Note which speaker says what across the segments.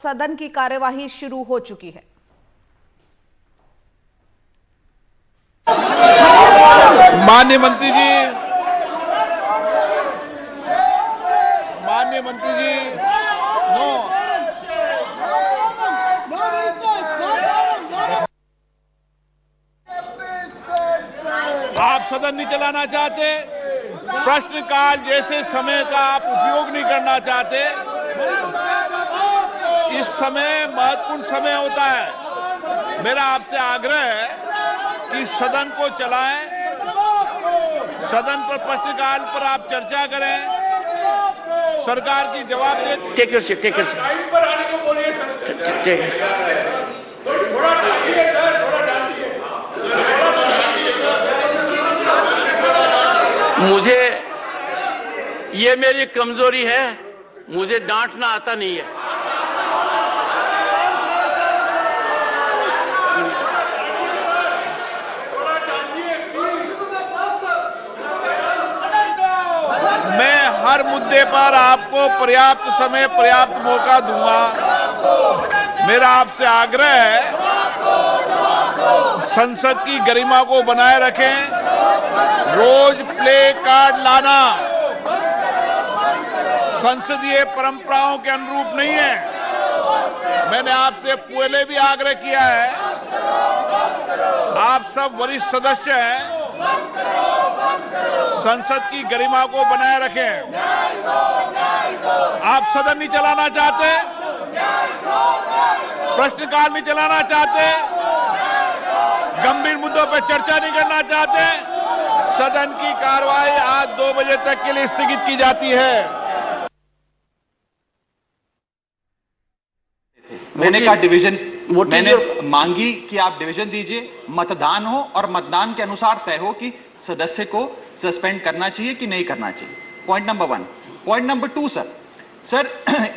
Speaker 1: सदन की कार्यवाही शुरू हो चुकी है।
Speaker 2: माननीय मंत्री जी, नो। आप सदन नहीं चलाना चाहते, प्रश्नकाल जैसे समय का आप उपयोग नहीं करना चाहते। इस समय महत्वपूर्ण समय होता है। मेरा आपसे आग्रह है कि सदन को चलाएं, सदन पर प्रश्नकाल पर आप चर्चा करें, सरकार की जवाब दे।
Speaker 3: Take your seat, take your seat. पर आने को बोलिए सर। मुझे ये मेरी कमजोरी है, मुझे डांटना आता नहीं है।
Speaker 2: मैं हर मुद्दे पर आपको पर्याप्त समय, पर्याप्त मौका दूंगा। मेरा आपसे आग्रह है, संसद की गरिमा को बनाए रखें। रोज प्ले कार्ड लाना संसदीय परंपराओं के अनुरूप नहीं है। मैंने आपसे पहले भी आग्रह किया है, आप सब वरिष्ठ सदस्य हैं, संसद की गरिमा को बनाए रखें। आप सदन नहीं चलाना चाहते, प्रश्नकाल नहीं चलाना चाहते, गंभीर मुद्दों पर चर्चा नहीं करना चाहते, सदन की कार्रवाई आज 2 बजे तक के लिए स्थगित की जाती है।
Speaker 4: मैंने कहा डिवीजन, मैंने मांगी कि आप डिवीजन दीजिए, मतदान हो और मतदान के अनुसार तय हो कि सदस्य को सस्पेंड करना चाहिए कि नहीं करना चाहिए। Point number 1। Point number 2 sir,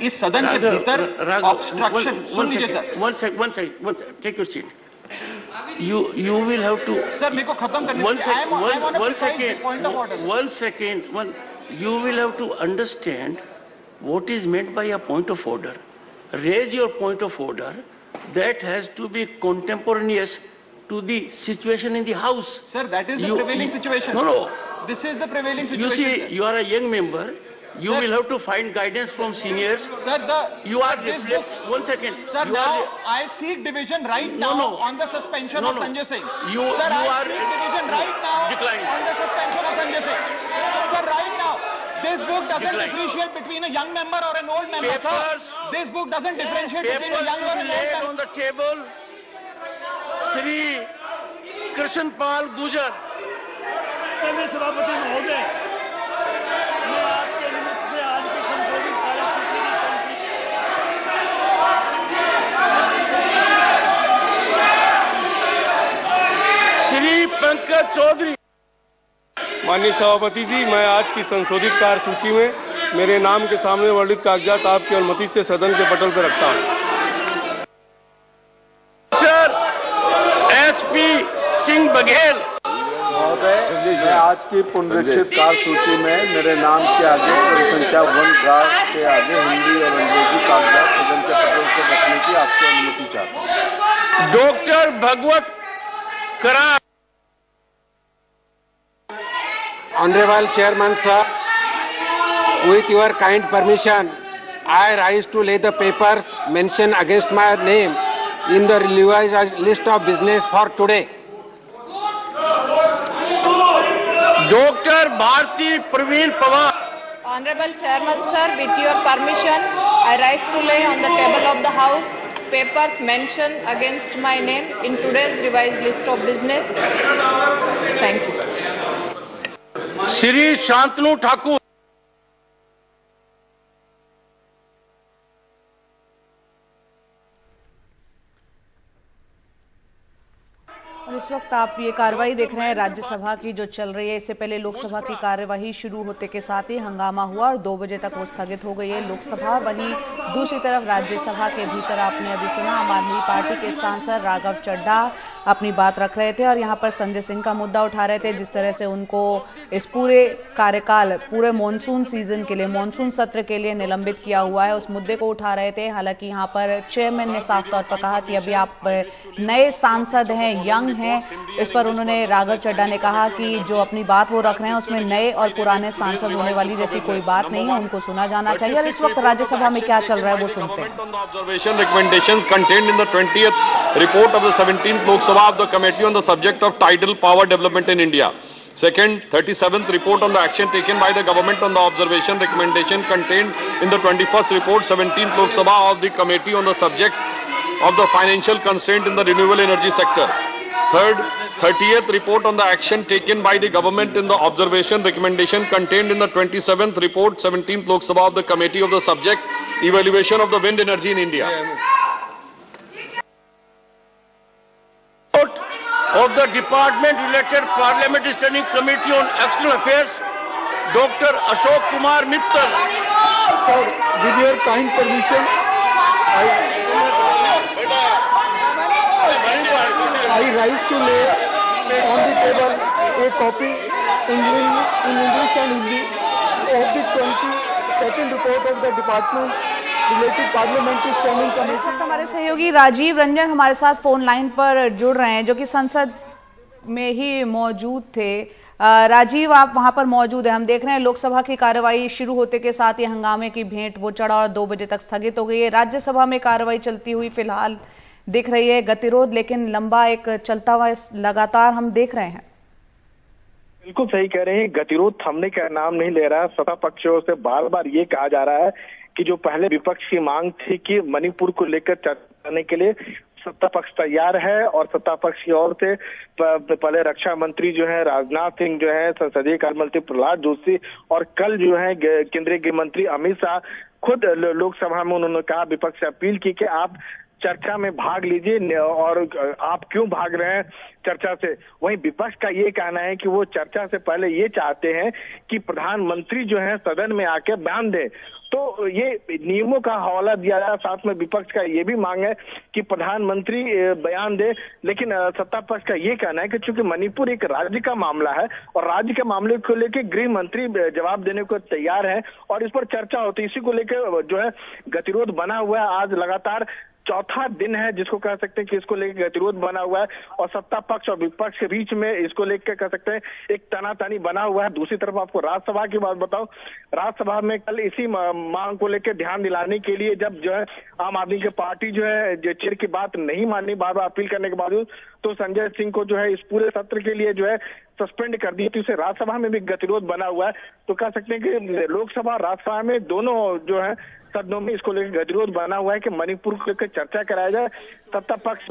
Speaker 4: इस सदन के भीतर ऑब्स्ट्रक्शन, सुन लीजिए sir.
Speaker 3: One second, take your seat. You will have to.
Speaker 4: Sir मेरे को खत्म करने दीजिए।
Speaker 3: One second. You will have to understand what is meant by a point of order. Raise your point of order. That has to be contemporaneous to the situation in the House.
Speaker 4: Sir, that is the prevailing situation.
Speaker 3: No.
Speaker 4: This is the prevailing situation.
Speaker 3: You see, you are a young member. You will have to find guidance from seniors.
Speaker 4: Sir,
Speaker 3: you are this book. One second.
Speaker 4: Sir, now I seek division right now on the suspension of Sanjay Singh. Sir, I seek division right now on the suspension of Sanjay Singh. Sir, right now, this book doesn't differentiate between a young member or an old member. Sir, this book doesn't differentiate between a young or an old member.
Speaker 3: On the table, Shri Krishnapal Gujar. सभापति महोदय, मैं आपके अनुमति से आज की संशोधित कार्यसूची श्री पंकज चौधरी।
Speaker 5: माननीय सभापति जी, मैं आज की संशोधित कार्यसूची में मेरे नाम के सामने वर्णित कागजात आपकी अनुमति से सदन के पटल पर रखता हूं।
Speaker 3: सर SP सिंह बघेल
Speaker 6: महोदय, मैं आज की पुनरीक्षित कार्यसूची में मेरे नाम के आगे और संख्या 1 के आगे हिंदी और अंग्रेजी कागजात सदन के पटल पर रखने की आपसे अनुमति चाहता हूं।
Speaker 3: डॉक्टर भगवत करार।
Speaker 7: Honorable Chairman sir, with your kind permission, I rise to lay the papers mentioned against my name in the revised list of business for today.
Speaker 3: Doctor Bharati Pravin Pawar.
Speaker 8: Honorable Chairman sir, with your permission, I rise to lay on the table of the House papers mentioned against my name in today's revised list of business. Thank you.
Speaker 3: Shri Shantanu Thakur.
Speaker 1: और इस वक्त आप ये कार्रवाई देख रहे हैं राज्यसभा की जो चल रही है। इससे पहले लोकसभा की कार्यवाही शुरू होते के साथ ही हंगामा हुआ और 2 बजे तक वो स्थगित हो गई है लोकसभा। वहीं दूसरी तरफ राज्यसभा के भीतर आपने अभी सुना, आम आदमी पार्टी के सांसद राघव चड्ढा अपनी बात रख रहे थे और यहाँ पर संजय सिंह का मुद्दा उठा रहे थे, जिस तरह से उनको इस पूरे कार्यकाल, पूरे मॉनसून सीजन के लिए, मॉनसून सत्र के लिए निलंबित किया हुआ है, उस मुद्दे को उठा रहे थे। हालांकि यहाँ पर चेयरमैन ने साफ तौर पर कहा कि अभी आप नए सांसद हैं, यंग हैं। इस पर उन्होंने, राघव चड्ढा ने कहा कि जो अपनी बात वो रख रहे हैं उसमें नए और पुराने सांसद होने वाली जैसी कोई बात नहीं है, उनको सुना जाना चाहिए। और इस वक्त राज्यसभा में क्या चल रहा है वो सुनते हैं।
Speaker 9: Observation recommendations contained in the 20th report of the 17th Lok Sabha of the Committee on the subject of tidal power development in India. Second, 37th report on the action taken by the government on the observation recommendation contained in the 21st report 17th Lok Sabha of the Committee on the subject of the financial constraint in the renewable energy sector. Third, 30th report on the action taken by the government in the observation recommendation contained in the 27th report 17th Lok Sabha of the Committee of the subject evaluation of the wind energy in India.
Speaker 3: Of the department-related Parliamentary Standing Committee on External Affairs, Dr. Ashok Kumar Mittal.
Speaker 6: Sir, with your kind permission, I rise to lay on the table a copy in English and Hindi of the 22nd report of the department related Parliamentary Standing Committee.
Speaker 1: इस वक्त हमारे सहयोगी राजीव रंजन हमारे साथ phone line पर जुड़ रहे हैं, जो कि संसद में ही मौजूद थे। राजीव, आप वहां पर मौजूद हैं। हम देख रहे हैं लोकसभा की कार्यवाही शुरू होते के साथ ही हंगामे की भेंट वो चढ़ा और 2 बजे तक स्थगित हो गई है। राज्यसभा में कार्यवाही चलती हुई फिलहाल दिख रही है, गतिरोध लेकिन लंबा एक चलता हुआ लगातार हम देख रहे हैं।
Speaker 10: बिल्कुल सही कह रहे हैं, गतिरोध थमने का नाम नहीं ले रहा है। सत्ता पक्षों से बार बार ये कहा जा रहा है कि जो पहले विपक्ष की मांग थी कि मणिपुर को लेकर चर्चा करने के लिए सत्ता पक्ष तैयार है, और सत्ता पक्ष की ओर से पहले रक्षा मंत्री जो है राजनाथ सिंह, जो है संसदीय कार्य मंत्री प्रहलाद जोशी, और कल जो है केंद्रीय गृह मंत्री अमित शाह खुद लोकसभा में उन्होंने कहा, विपक्ष से अपील की कि आप चर्चा में भाग लीजिए, और आप क्यों भाग रहे हैं चर्चा से। वहीं विपक्ष का ये कहना है कि वो चर्चा से पहले ये चाहते हैं कि प्रधानमंत्री जो है सदन में आके बयान दें। तो ये नियमों का हवाला दिया जा रहा है, साथ में विपक्ष का ये भी मांग है कि प्रधानमंत्री बयान दे। लेकिन सत्ता पक्ष का ये कहना है कि चूंकि मणिपुर एक राज्य का मामला है और राज्य के मामले को लेकर गृह मंत्री जवाब देने को तैयार है और इस पर चर्चा होती है, इसी को लेकर जो है गतिरोध बना हुआ है। आज लगातार चौथा दिन है जिसको कह सकते हैं कि इसको लेकर गतिरोध बना हुआ है, और सत्ता पक्ष और विपक्ष के बीच में इसको लेकर कह सकते हैं एक तनातनी बना हुआ है। दूसरी तरफ आपको राज्यसभा की बात बताऊं, राज्यसभा में कल इसी मांग को लेकर ध्यान दिलाने के लिए जब जो है आम आदमी की पार्टी जो है जो चेयर की बात नहीं मानी, बार बार अपील करने के बावजूद, तो संजय सिंह को जो है इस पूरे सत्र के लिए जो है सस्पेंड कर दी थी। उसे राज्यसभा में भी गतिरोध बना हुआ है। तो कह सकते हैं कि लोकसभा राज्यसभा में दोनों जो है सदनों में इसको लेकर गतिरोध बना हुआ है कि मणिपुर को लेकर चर्चा कराया जाए। सत्ता पक्ष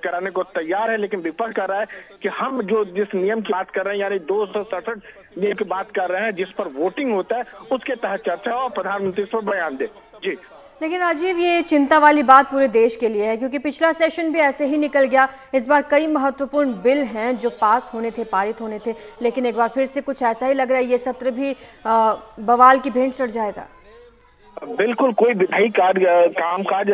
Speaker 10: कराने को तैयार है, लेकिन विपक्ष कर रहा है कि हम जो जिस नियम की बात कर रहे हैं, यानी 267 नियम की बात कर रहे हैं, जिस पर वोटिंग होता है उसके तहत चर्चा हो और प्रधानमंत्री इस पर बयान दे। जी,
Speaker 11: लेकिन राजीव, ये चिंता वाली बात पूरे देश के लिए है, क्योंकि पिछला सेशन भी ऐसे ही निकल गया। इस बार कई महत्वपूर्ण बिल हैं जो पास होने थे, पारित होने थे, लेकिन एक बार फिर से कुछ ऐसा ही लग रहा है ये सत्र भी बवाल की भेंट चढ़ जाएगा।
Speaker 10: बिल्कुल कोई विधायी कामकाज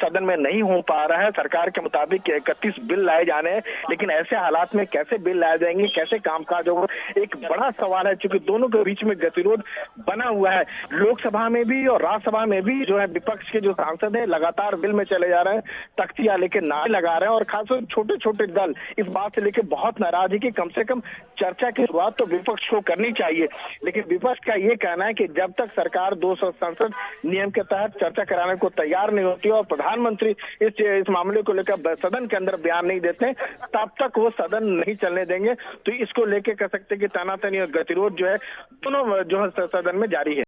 Speaker 10: सदन में नहीं हो पा रहा है। सरकार के मुताबिक 31 बिल लाए जाने हैं, लेकिन ऐसे हालात में कैसे बिल लाए जाएंगे, कैसे कामकाज होगा, एक बड़ा सवाल है। चूंकि दोनों के बीच में गतिरोध बना हुआ है, लोकसभा में भी और राज्यसभा में भी जो है विपक्ष के जो सांसद हैं लगातार बिल में चले जा रहे हैं, तख्तियां लेके नारे लगा रहे हैं, और खासकर छोटे छोटे दल इस बात से लेकर बहुत नाराज है कि कम से कम चर्चा की शुरुआत तो विपक्ष को करनी चाहिए। लेकिन विपक्ष का ये कहना है कि जब तक सरकार 200 नियम के तहत चर्चा कराने को तैयार नहीं होती और प्रधानमंत्री इस मामले को लेकर सदन के अंदर बयान नहीं देते, तब तक वो सदन नहीं चलने देंगे। तो इसको लेकर कह सकते हैं कि तनातनी और गतिरोध जो है दोनों जो है सदन में जारी है।